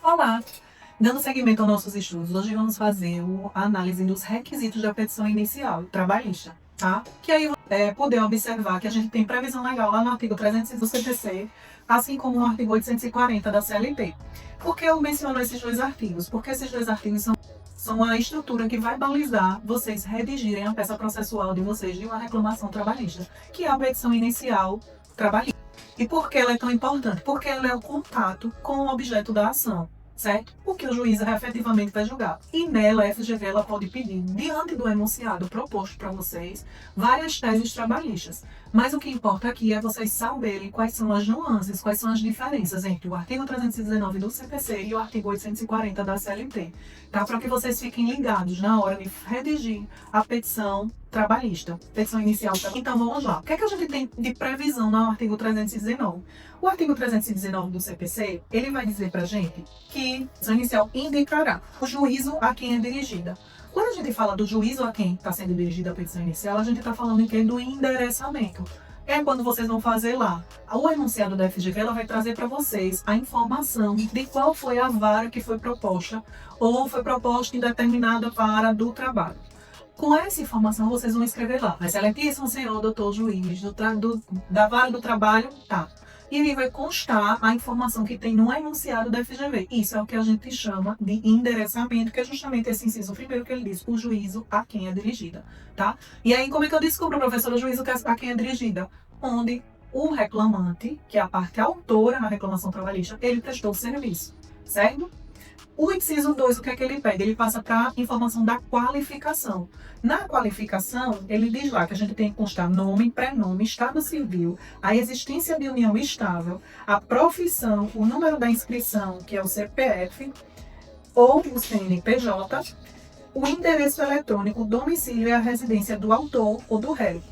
Olá! Dando seguimento aos nossos estudos, hoje vamos fazer a análise dos requisitos da petição inicial trabalhista, tá? Que aí poder observar que a gente tem previsão legal lá no artigo 300 do CPC, assim como no artigo 840 da CLT. Por que eu menciono esses dois artigos? Porque esses dois artigos são a estrutura que vai balizar vocês redigirem a peça processual de vocês de uma reclamação trabalhista, que é a petição inicial trabalhista. E por que ela é tão importante? Porque ela é o contato com o objeto da ação, certo? Porque o juiz efetivamente vai julgar. E nela, a FGV ela pode pedir, diante do enunciado proposto para vocês, várias teses trabalhistas. Mas o que importa aqui é vocês saberem quais são as nuances, quais são as diferenças entre o artigo 319 do CPC e o artigo 840 da CLT, tá? Para que vocês fiquem ligados na hora de redigir a petição trabalhista, petição inicial. Então vamos lá. O que é que a gente tem de previsão no artigo 319? O artigo 319 do CPC, ele vai dizer pra gente que a petição inicial indicará o juízo a quem é dirigida. Quando a gente fala do juízo a quem está sendo dirigida a petição inicial, a gente está falando em que do endereçamento. É quando vocês vão fazer lá. O enunciado da FGV ela vai trazer para vocês a informação de qual foi a vara que foi proposta ou foi proposta em determinada vara do trabalho. Com essa informação, vocês vão escrever lá. Excelentíssimo senhor doutor juiz da vara do trabalho, tá. E aí vai constar a informação que tem no enunciado da FGV. Isso é o que a gente chama de endereçamento, que é justamente esse inciso primeiro que ele diz, o juízo a quem é dirigida, tá? E aí, como é que eu descubro, professor, o juízo a quem é dirigida? Onde o reclamante, que é a parte autora na reclamação trabalhista, ele prestou o serviço, certo? O inciso 2, o que é que ele pede? Ele passa para a informação da qualificação. Na qualificação, ele diz lá que a gente tem que constar nome, prenome, estado civil, a existência de união estável, a profissão, o número da inscrição, que é o CPF, ou o CNPJ, o endereço eletrônico, o domicílio e a residência do autor ou do réu,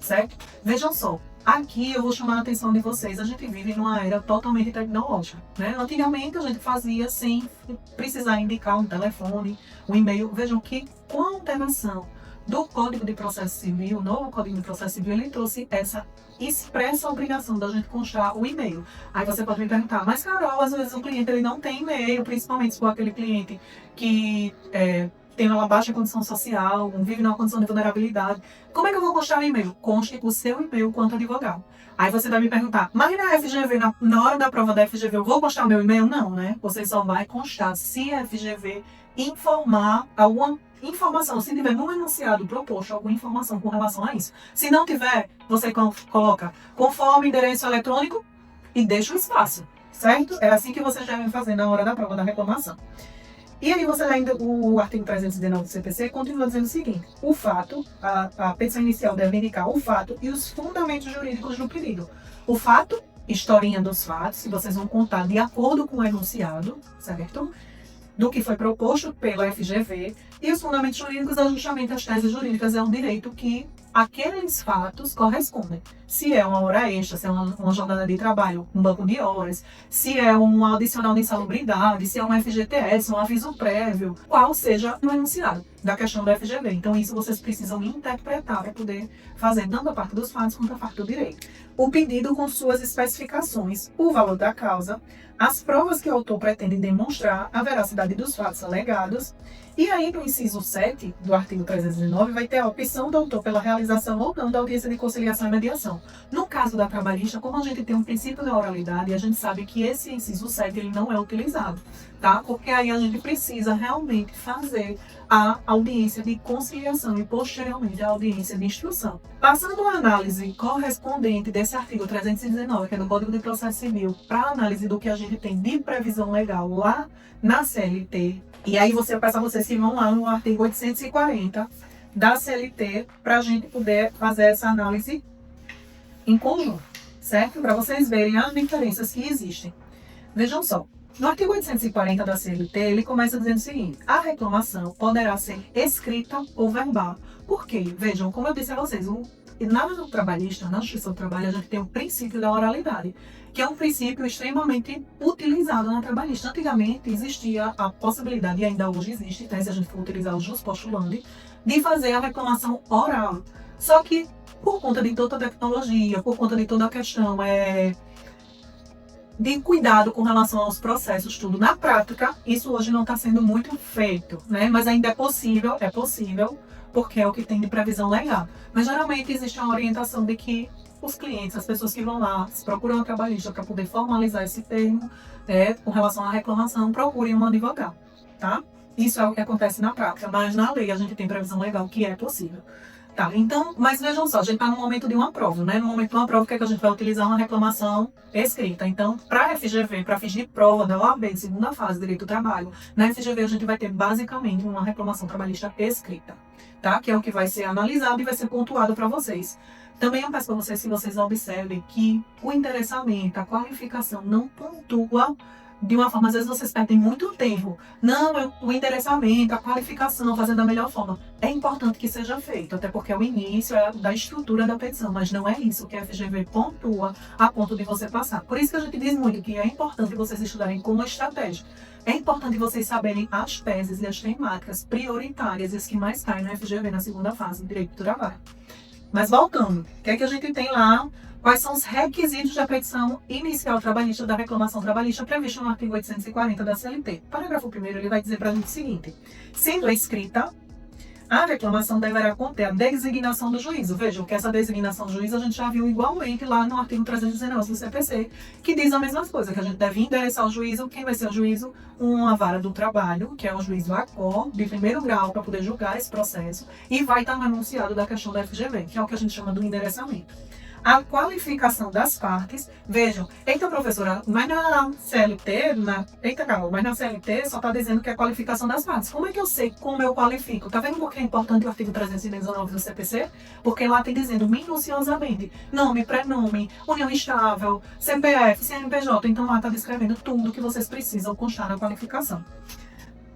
certo? Vejam só. Aqui eu vou chamar a atenção de vocês, a gente vive numa era totalmente tecnológica, né? Antigamente a gente fazia sem precisar indicar um telefone, um e-mail. Vejam que com a alteração do Código de Processo Civil, o novo Código de Processo Civil, ele trouxe essa expressa obrigação da gente constar o e-mail. Aí você pode me perguntar, mas Carol, às vezes o cliente ele não tem e-mail, principalmente se for aquele cliente que tem uma baixa condição social, vive numa condição de vulnerabilidade. Como é que eu vou constar o e-mail? Conste o seu e-mail quanto advogado. Aí você vai me perguntar, mas na FGV, na hora da prova da FGV, eu vou constar o meu e-mail? Não, né? Você só vai constar se a FGV informar alguma informação, se tiver no enunciado proposto alguma informação com relação a isso. Se não tiver, você coloca conforme endereço eletrônico e deixa o espaço, certo? É assim que vocês devem fazer na hora da prova da reclamação. E aí você ainda, o artigo 319 do CPC continua dizendo o seguinte, o fato, a petição inicial deve indicar o fato e os fundamentos jurídicos do pedido. O fato, historinha dos fatos, que vocês vão contar de acordo com o enunciado, certo? Do que foi proposto pela FGV, e os fundamentos jurídicos é justamente as teses jurídicas, é um direito que aqueles fatos correspondem. Se é uma hora extra, se é uma jornada de trabalho, um banco de horas, se é um adicional de insalubridade, se é um FGTS, um aviso prévio, qual seja o enunciado da questão do FGV. Então isso vocês precisam interpretar para poder fazer tanto a parte dos fatos quanto a parte do direito. O pedido com suas especificações, o valor da causa, as provas que o autor pretende demonstrar, a veracidade dos fatos alegados. E aí, no inciso 7 do artigo 319, vai ter a opção do autor pela realização ou não da audiência de conciliação e mediação. No caso da trabalhista, como a gente tem um princípio da oralidade, a gente sabe que esse inciso 7 ele não é utilizado, tá? Porque aí a gente precisa realmente fazer a audiência de conciliação e, posteriormente, a audiência de instrução. Passando a análise correspondente desse artigo 319, que é do Código de Processo Civil, para a análise do que a gente tem de previsão legal lá na CLT, e aí eu peço a vocês que vão lá no artigo 840 da CLT para a gente poder fazer essa análise em conjunto, certo? Para vocês verem as diferenças que existem. Vejam só, no artigo 840 da CLT, ele começa dizendo o seguinte, a reclamação poderá ser escrita ou verbal. Por quê? Vejam, como eu disse a vocês, na trabalhista, na Justiça do Trabalho, a gente tem o princípio da oralidade, que é um princípio extremamente utilizado na trabalhista. Antigamente existia a possibilidade, e ainda hoje existe, né, se a gente for utilizar o jus postulandi, de fazer a reclamação oral. Só que, por conta de toda a tecnologia, por conta de toda a questão de cuidado com relação aos processos, tudo. Na prática, isso hoje não está sendo muito feito, né? Mas ainda é possível, porque é o que tem de previsão legal. Mas geralmente existe uma orientação de que os clientes, as pessoas que vão lá, se procuram um trabalhista para poder formalizar esse termo, com relação à reclamação, procurem um advogado, tá? Isso é o que acontece na prática, mas na lei a gente tem previsão legal que é possível. Tá, então, mas vejam só, a gente está no momento de uma prova, né? No momento de uma prova, o que é que a gente vai utilizar? Uma reclamação escrita. Então, para a FGV, para fins de prova da OAB, segunda fase, Direito do Trabalho, na FGV a gente vai ter basicamente uma reclamação trabalhista escrita, tá? Que é o que vai ser analisado e vai ser pontuado para vocês. Também eu peço para vocês, se vocês observem que o endereçamento, a qualificação não pontua de uma forma, às vezes vocês perdem muito tempo. Não, o endereçamento, a qualificação, fazendo da melhor forma. É importante que seja feito, até porque é o início da estrutura da petição, mas não é isso que a FGV pontua a ponto de você passar. Por isso que a gente diz muito que é importante vocês estudarem como estratégia. É importante vocês saberem as teses e as temáticas prioritárias, as que mais caem na FGV na segunda fase, Direito do Trabalho. Mas voltando, o que é que a gente tem lá? Quais são os requisitos da petição inicial trabalhista da reclamação trabalhista prevista no artigo 840 da CLT? Parágrafo 1º, ele vai dizer para a gente o seguinte: sendo escrita, a reclamação deverá conter a designação do juízo. Vejam que essa designação do juízo a gente já viu igualmente lá no artigo 319 do CPC, que diz a mesma coisa, que a gente deve endereçar ao juízo. Quem vai ser o juízo? Uma vara do trabalho, que é o juízo ACOR, de primeiro grau, para poder julgar esse processo, e vai estar no enunciado da questão da FGV, que é o que a gente chama do endereçamento. A qualificação das partes, vejam, eita professora, mas na CLT, mas na CLT só está dizendo que é a qualificação das partes. Como é que eu sei como eu qualifico? Tá vendo por que é importante o artigo 319 do CPC? Porque lá tem dizendo minuciosamente, nome, prenome, união estável, CPF, CNPJ, então lá está descrevendo tudo que vocês precisam constar na qualificação.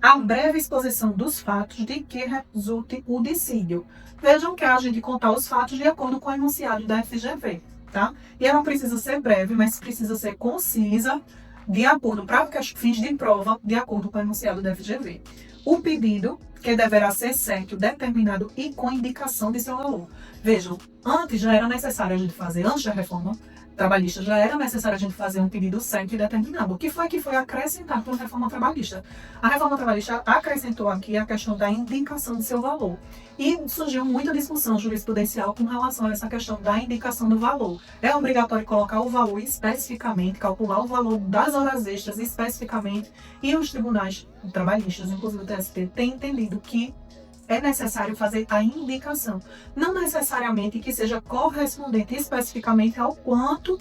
A breve exposição dos fatos de que resulte o dissídio. Vejam que a gente contar os fatos de acordo com o enunciado da FGV, tá? E ela precisa ser breve, mas precisa ser concisa, de acordo, para fins de prova, de acordo com o enunciado da FGV. O pedido, que deverá ser certo, determinado e com indicação de seu valor. Vejam, antes já era necessário a gente fazer, antes da reforma trabalhista, já era necessário a gente fazer um pedido certo e determinado. O que foi acrescentado pela reforma trabalhista? A reforma trabalhista acrescentou aqui a questão da indicação de seu valor. E surgiu muita discussão jurisprudencial com relação a essa questão da indicação do valor. É obrigatório colocar o valor especificamente, calcular o valor das horas extras especificamente, e os tribunais trabalhistas, inclusive o TST, têm entendido que é necessário fazer a indicação. Não necessariamente que seja correspondente especificamente ao quanto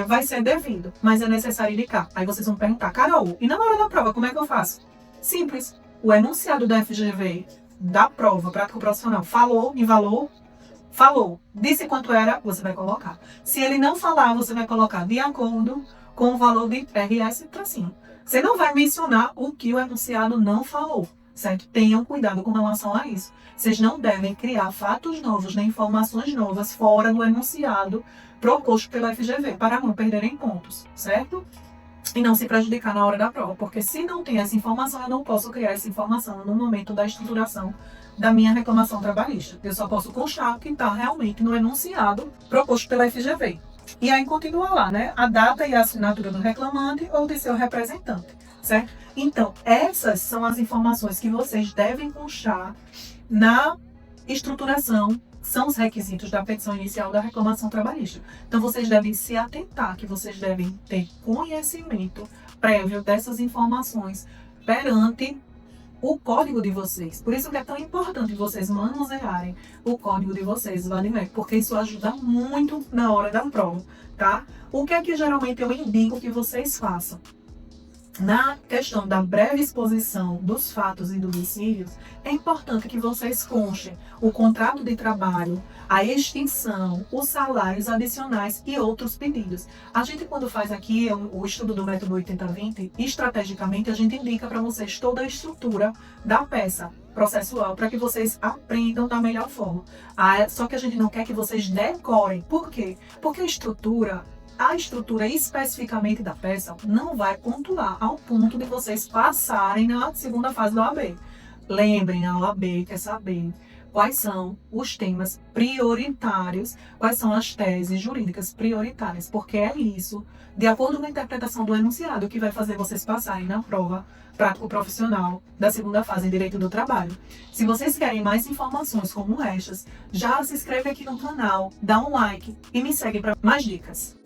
vai ser devido, mas é necessário indicar. Aí vocês vão perguntar, Carol, e na hora da prova, como é que eu faço? Simples. O enunciado da FGV da prova prático profissional falou em valor, falou. Disse quanto era, você vai colocar. Se ele não falar, você vai colocar de acordo com o valor de RS tracinho. Você não vai mencionar o que o enunciado não falou. Certo? Tenham cuidado com relação a isso. Vocês não devem criar fatos novos, nem informações novas fora do enunciado proposto pela FGV, para não perderem pontos, certo? E não se prejudicar na hora da prova, porque se não tem essa informação, eu não posso criar essa informação no momento da estruturação da minha reclamação trabalhista. Eu só posso constar que está realmente no enunciado proposto pela FGV. E aí continua lá, né? A data e a assinatura do reclamante ou de seu representante, certo? Então, essas são as informações que vocês devem constar na estruturação, são os requisitos da petição inicial da reclamação trabalhista. Então, vocês devem se atentar, que vocês devem ter conhecimento prévio dessas informações perante o código de vocês. Por isso que é tão importante vocês manusearem o código de vocês, VADIMEC, porque isso ajuda muito na hora da prova, tá? O que é que geralmente eu indico que vocês façam? Na questão da breve exposição dos fatos e do dissídios, é importante que vocês constem o contrato de trabalho, a extinção, os salários adicionais e outros pedidos. A gente, quando faz aqui o estudo do método 80-20, estrategicamente a gente indica para vocês toda a estrutura da peça processual para que vocês aprendam da melhor forma. Só que a gente não quer que vocês decorem. Por quê? Porque a estrutura especificamente da peça não vai pontuar ao ponto de vocês passarem na segunda fase da OAB. Lembrem, a OAB quer saber quais são os temas prioritários, quais são as teses jurídicas prioritárias, porque é isso, de acordo com a interpretação do enunciado, que vai fazer vocês passarem na prova prático-profissional da segunda fase em Direito do Trabalho. Se vocês querem mais informações como estas, já se inscreve aqui no canal, dá um like e me segue para mais dicas.